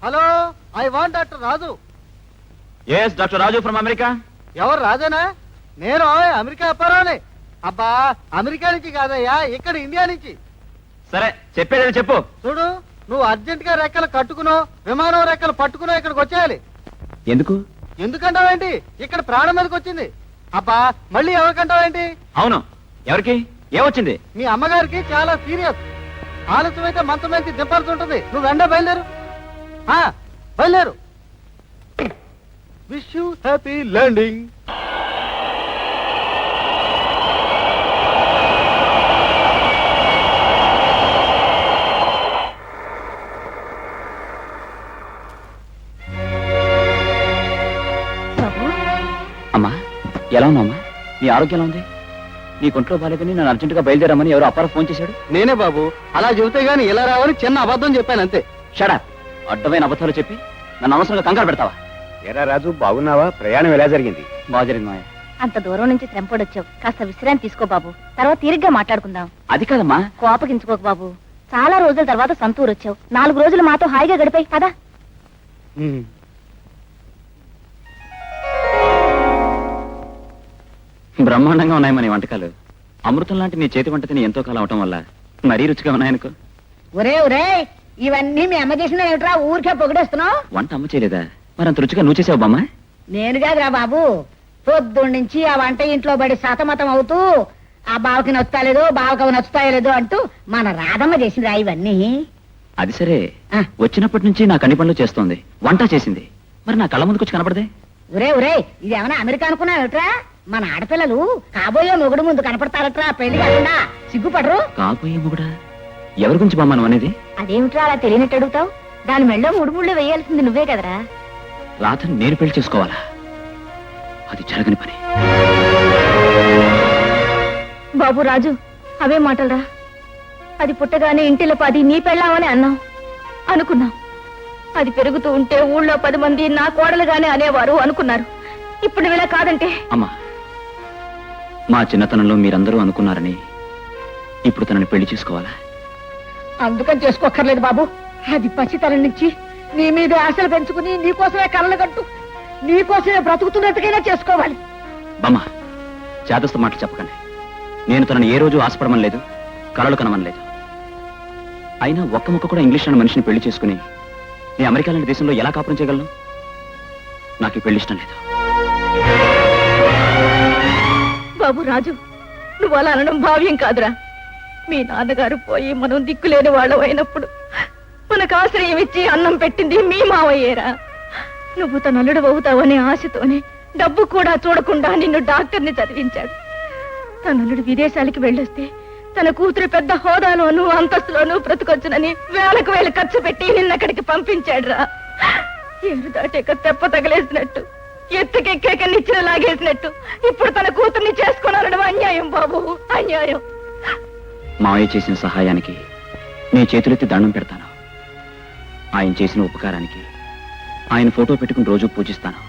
Hello, I want doctor Raju. Yes, doctor Raju from America. ఎవరు రాజేనా? నేను అమెరికా అప్పారావుని. అబ్బా, అమెరికా నుంచి కాదయ్యా, ఇక్కడ ఇండియా నుంచి. సరే, చెప్పేది చెప్పు. చూడు, నువ్వు అర్జెంట్ గా రెక్కలు కట్టుకునో, విమానం రెక్కలు పట్టుకునో ఇక్కడికి వచ్చేయాలి. ఎందుకు? ఎందుకంటావేంటి? ఇక్కడ ప్రాణం మీదకి వచ్చింది. అబ్బా, మళ్ళీ ఎవరికంటావేంటి? అవును, ఎవరికి ఏమొచ్చింది? మీ అమ్మగారికి చాలా సీరియస్. ఆలస్యం అయితే మంచం మీద దింపాల్సి ఉంటుంది. నువ్వు వెంట బయలుదేరు. బయలుదేరు. Wish you happy landing. అమ్మా, ఎలా ఉన్నామ్మా? నీ ఆరోగ్యం ఎలా ఉంది? నీ కొంట్లో బాలేదని నన్ను అర్జెంటుగా బయలుదేరామని ఎవరు అప్పారా ఫోన్ చేశాడు? నేనే బాబు. అలా చెబితే గాని ఇలా రావని చిన్న అబద్ధం చెప్పాను అంతే. షడా, అడ్డమైన అబద్ధాలు చెప్పి నన్ను అవసరంగా కంగారు పెడతావా? ఏరా రాజు, బాగున్నావా? ప్రయాణం ఎలా జరిగింది? బాగా జరిగింది మాయ. అంత దూరం నుంచి శ్రమపడొచ్చావు, కాస్త విశ్రాంతి తీసుకో బాబు. తర్వాత తీరిగ్గా మాట్లాడుకుందాం. అది కాదమ్మా. కోపగించుకోకు బాబు. చాలా రోజుల తర్వాత సొంతూరు వచ్చావు. 4 రోజులు మాతో హాయిగా గడిపాయి కదా. బ్రహ్మాండంగా ఉన్నాయి మన వంటకాలు. అమృతం లాంటి నీ చేతి వంట తిని ఎంతో కాలం అవటం వల్ల మరీ రుచిగా ఉన్నాయనుకో. ఒరే ఒరే, ఇవన్నీ మీ అమ్మ చేసిన ఏమిట్రా ఊరికే పొగిడేస్తున్నావు? వంట అమ్మ చేయలేదా? మరి అంత రుచిగా నువ్వు చేసావు బామ్మ? నేను కాదురా బాబు, పొద్దున్నుంచి ఆ వంట ఇంట్లో పడి సతమతం అవుతూ ఆ బావకి నచ్చుతాలేదు, బావకి నచ్చుతాయలేదు అంటూ మన రాధమ్మ చేసిందిరా ఇవన్నీ. అది సరే, ఆ. వచ్చినప్పటి నుంచి నా కన్ని పనులు చేస్తోంది, వంట చేసింది. మరి నా కళ్ళ ముందుకు వచ్చి కనపడదే? ఒరే ఒరే, ఇది ఏమైనా అమెరికా అనుకున్నావుట్రా? మన ఆడపిల్లలు కాబోయే మొగుడు ముందు కనపడతారట్రా పెళ్లి కాకుండా. సిగ్గుపడరు? కాబోయే మొగుడా? ఎవరి గురించి బామ్మ నువ్వు అనేది? అదేమిట్రా అలా తెలియనట్టు అడుగుతావు? దాని మెళ్ళో 3 ముళ్ళు వేయాల్సింది నువ్వే కదరా. రాధని నేను పెళ్లి చేసుకోవాలా? అది జరగని పని. బాబు రాజు, అవే మాటలరా. అది పుట్టగానే ఇంటిలో 10 నీ పెళ్ళామని అన్నాం అనుకున్నాం. అది పెరుగుతూ ఉంటే ఊళ్ళో 10 మంది నా కోడలుగానే అనేవారు అనుకున్నారు. ఇప్పుడు నువ్వు ఇలా కాదంటే? అమ్మా, మా చిన్నతనంలో మీరందరూ అనుకున్నారని ఇప్పుడు తనని పెళ్లి చేసుకోవాలా? అందుకని చేసుకోక్కర్లేదు బాబు. అది పసితనం నుంచి నీ మీద ఆశలు పెంచుకుని నీకోసమే కళ్ళలు కట్టు, నీకోసమే బ్రతుకుతున్నట్టుకైనా చేసుకోవాలి. బామ్మ, చేదస్తు మాటలు చెప్పకండి. నేను తనని ఏ రోజు ఆశపడమని లేదు, కలలు కనమని లేదు. అయినా ఒక్క ముక్క కూడా ఇంగ్లీష్ అనే మనిషిని పెళ్లి చేసుకుని నేను అమెరికా లాంటి దేశంలో ఎలా కాపురం చేయగలను? నాకు ఈ పెళ్లి ఇష్టం లేదు. బాబు రాజు, నువ్వు అలా అనడం భావ్యం కాదురా. మీ నాన్నగారు పోయి మనం దిక్కులేని వాళ్ళం అయినప్పుడు మనకు ఆశ్రయం ఇచ్చి అన్నం పెట్టింది మీ మావయ్యేరా. నువ్వు తన అల్లుడు అవుతావనే ఆశతోనే డబ్బు కూడా చూడకుండా నిన్ను డాక్టర్ని చదివించాడు. తన అల్లుడు విదేశాలకి వెళ్ళొస్తే తన కూతురు పెద్ద హోదాలోనూ అంతస్తులోనూ బ్రతుకొచ్చునని వేలకు వేలు ఖర్చు పెట్టి నిన్నక్కడికి పంపించాడురా. ఏరు దాటాక తెప్ప తగలేసినట్టు, ఎత్తుకెక్కాక నిచ్చిన లాగేసినట్టు ఇప్పుడు తన కూతుర్ని చేసుకోనడం అన్యాయం బాబు, అన్యాయం. మావయ్య చేసిన సహాయానికి నీ చేతులెత్తి దండం పెడతాను. ఆయన చేసిన ఉపకారానికి ఆయన ఫోటో పెట్టుకుని రోజు పూజిస్తాను.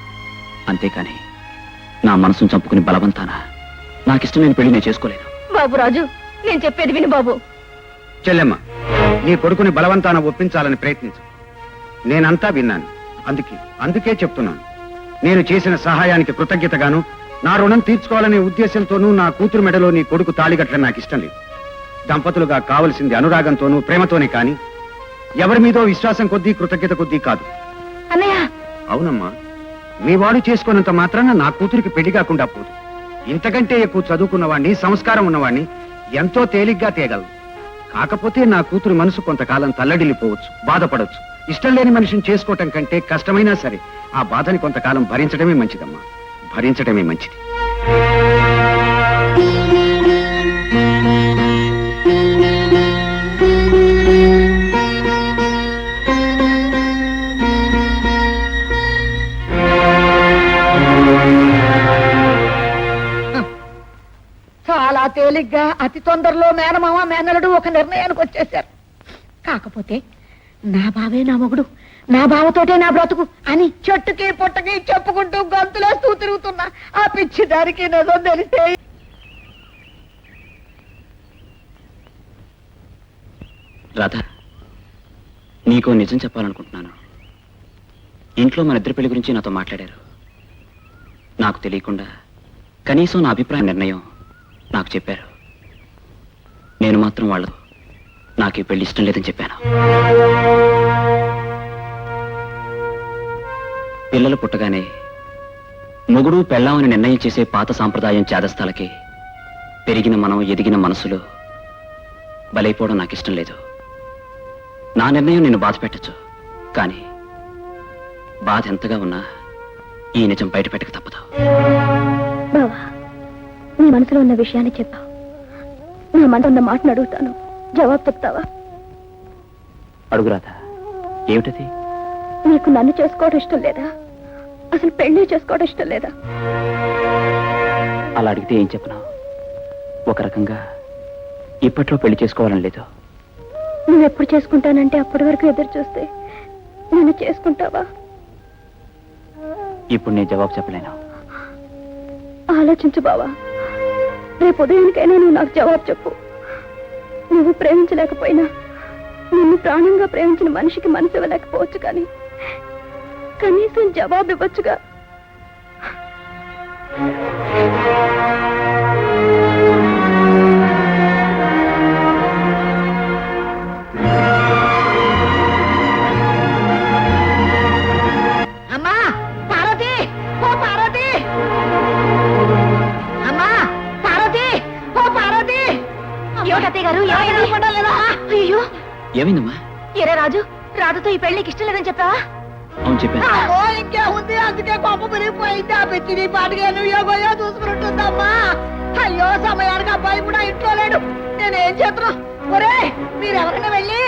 అంతేకాని నా మనసును చంపుకుని బలవంతానా నాకిష్టమైన పెళ్లి నేను చేసుకోలేను. బాబు రాజు, నేను చెప్పేది విను బాబు. చెల్లెమ్మ, నీ కొడుకుని బలవంతాన ఒప్పించాలని ప్రయత్నించు. నేనంతా విన్నాను. అందుకే చెప్తున్నాను. నేను చేసిన సహాయానికి కృతజ్ఞతగాను నా రుణం తీర్చుకోవాలనే ఉద్దేశంతోనూ నా కూతురు మెడలో నీ కొడుకు తాళిగట్టడం నాకు ఇష్టం లేదు. దంపతులుగా కావలసింది అనురాగంతోనూ ప్రేమతోనే కాని ఎవరి మీదో విశ్వాసం కొద్దీ కృతజ్ఞత కొద్దీ కాదు. అన్నయ్య, అవునమ్మా, మీ వాడు చేసుకున్నంత మాత్రాన నా కూతురికి పెళ్లి కాకుండా పోదు. ఇంతకంటే ఎక్కువ చదువుకున్నవాణ్ణి, సంస్కారం ఉన్నవాణ్ణి ఎంతో తేలిగ్గా తేగలదు. కాకపోతే నా కూతురు మనసు కొంతకాలం తల్లడిల్లిపోవచ్చు, బాధపడవచ్చు. ఇష్టం లేని మనిషిని చేసుకోవటం కంటే కష్టమైనా సరే ఆ బాధని కొంతకాలం భరించడమే మంచిదమ్మా, భరించడమే మంచిది. చాలా తేలిగ్గా అతి తొందరలో మేనమామ మేనలుడు ఒక నిర్ణయానికి వచ్చేశారు. కాకపోతే నా బావే నా మొగుడు, నా బావతోటే నా బ్రతుకు అని చెట్టుకి పుట్టకి చెప్పుకుంటూ గంతులేస్తూ తిరుగుతున్నా ఆ పిచ్చి దానికి నిజం తెలిస్తే. రాధ, నీకో నిజం చెప్పాలనుకుంటున్నాను. ఇంట్లో మన ఇద్దరి పెళ్లి గురించి నాతో మాట్లాడారు. నాకు తెలియకుండా కనీసం నా అభిప్రాయ నిర్ణయం నాకు చెప్పారు. నేను మాత్రం వాళ్ళతో నాకు ఈ పెళ్లి ఇష్టం లేదని చెప్పాను. పిల్లలు పుట్టగానే మొగుడు పెళ్ళామని నిర్ణయం చేసే పాత సాంప్రదాయం చేదస్తాలకి పెరిగిన మనం ఎదిగిన మనసులో బలైపోవడం నాకు ఇష్టం లేదు. నా నిర్ణయం నేను బాధ పెట్టచ్చు, కానీ బాధ ఎంతగా ఉన్నా ఈ నిజం బయట పెట్టక తప్పదు. బావా, నీ మనసులో ఉన్న విషయాన్ని చెప్పావు. నా మనసు ఉన్న మాటను అడుగుతాను, జవాబు చెప్తావా? అడుగురాదా, ఏమిటది? నీకు నన్ను చేసుకోవడం ఇష్టం లేదా? అసలు పెళ్లి చేసుకోవడం ఇష్టం లేదా? అలా అడిగితే ఏం చెప్పను? ఒక రకంగా ఇప్పట్లో పెళ్లి చేసుకోవాలని లేదు. నువ్వెప్పుడు చేసుకుంటానంటే అప్పటి వరకు ఎదురు చూస్తే నన్ను చేసుకుంటావా? ఇప్పుడు నేను జవాబు చెప్పలేను. ఆలోచించు బావా, రేపు ఉదయానికైనా నువ్వు నాకు జవాబు చెప్పు. నువ్వు ప్రేమించలేకపోయినా నిన్ను ప్రాణంగా ప్రేమించిన మనిషికి మనసు ఇవ్వలేకపోవచ్చు, కానీ కనీసం జవాబు ఇవ్వచ్చుగా. అమ్మా పార్వతి, ఓ పార్వతి, అమ్మా పార్వతి, ఓ పార్వతి. ఏమిటత్తయ్య గారు, అయ్యో ఏమైందమ్మా? ఎరే రాజు, రాజుతో ఈ పెళ్లికి ఇష్టం లేదని చెప్పావా? అవును చెప్పాను. ఇంకే ఉంది, అందుకే కోపం పెరిగిపోయింది. ఆ పెట్టి నీ పాటిగా నువ్వో చూసుకుంటుందమ్మా. అయ్యో సమయానికి అబ్బాయి కూడా ఇంట్లో లేడు, నేనేం చేతున్నా? ఒరే మీరెవరైనా వెళ్ళి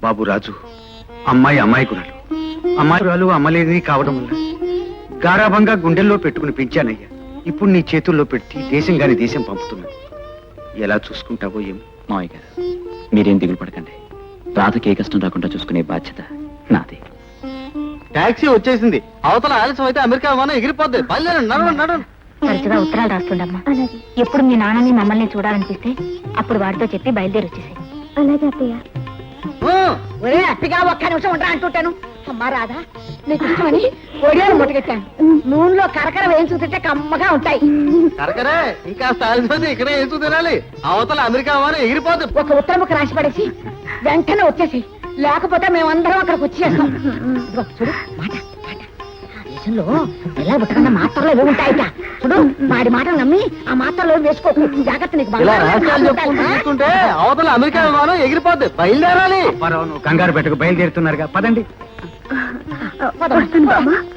బాబు రాజు, అమ్మాయి అమాయకురాలు. అమాయకురాలు అమ్మలేని కావడం వల్ల గారాభంగా గుండెల్లో పెట్టుకుని పెంచానయ్యా. ఇప్పుడు నీ చేతుల్లో పెట్టి దేశం గాని దేశం పంపుతున్నాను. ఎలా చూసుకుంటావో ఏమో. మావయ్య గారు, మీరేం దిగులు పడకండి. రాధకి ఏ కష్టం రాకుండా చూసుకునే బాధ్యత నాది. టాక్సీ వచ్చేసింది. అవతల ఆలస్యం అయితే అమెరికా విమానం ఎగిరిపోద్ది. బయలుదేరండి, నడవండి నడవండి. తరచుగా ఉత్తరాలు రాస్తుండమ్మా. ఎప్పుడు మీ నాన్నని మమ్మల్ని చూడాలనిపిస్తే అప్పుడు వాడితో చెప్పి బయలుదేరి వచ్చేసాయి. అలాగే అత్తయ్య. ఒరే అప్పిగా ఒక్క నిమిషం ఉండరా అంటుంటాను. అమ్మా రాధా, నీకు ఇష్టమని ఒడియాలు ముట్టగెట్టాను. నూనెలో కరకర వేయించుకుంటే కమ్మగా ఉంటాయి. కరకరే ఇంకా ఆలస్యం ఇక్కడే వేసు తినాలి. అవతల అమెరికా విమానం ఎగిరిపోద్ది. ఒక ఉత్తరం ముక్క రాసి పడేసి వెంటనే వచ్చేసి, లేకపోతే మేమందరం అక్కడికి వచ్చేస్తాం. ఇదిగో చూడు, మాట మాట. ఆ దేశంలో ఎలా పుట్టకుండా మాత్రలో ఏమి ఉంటాయట. చూడు, వాడి మాటలు నమ్మి ఆ మాత్రలో వేసుకోకు. జాగ్రత్త, నీకు ఇలా బంగారం రహస్యాలు చెప్పుకుంటూ చూస్తుంటే అవతల అమెరికా విమానం ఎగిరిపోద్ది. బయలుదేరాలి. అప్పారావు, నువ్వు కంగారు పెట్టకు, బయలుదేరుతున్నారుగా, పదండి. పద.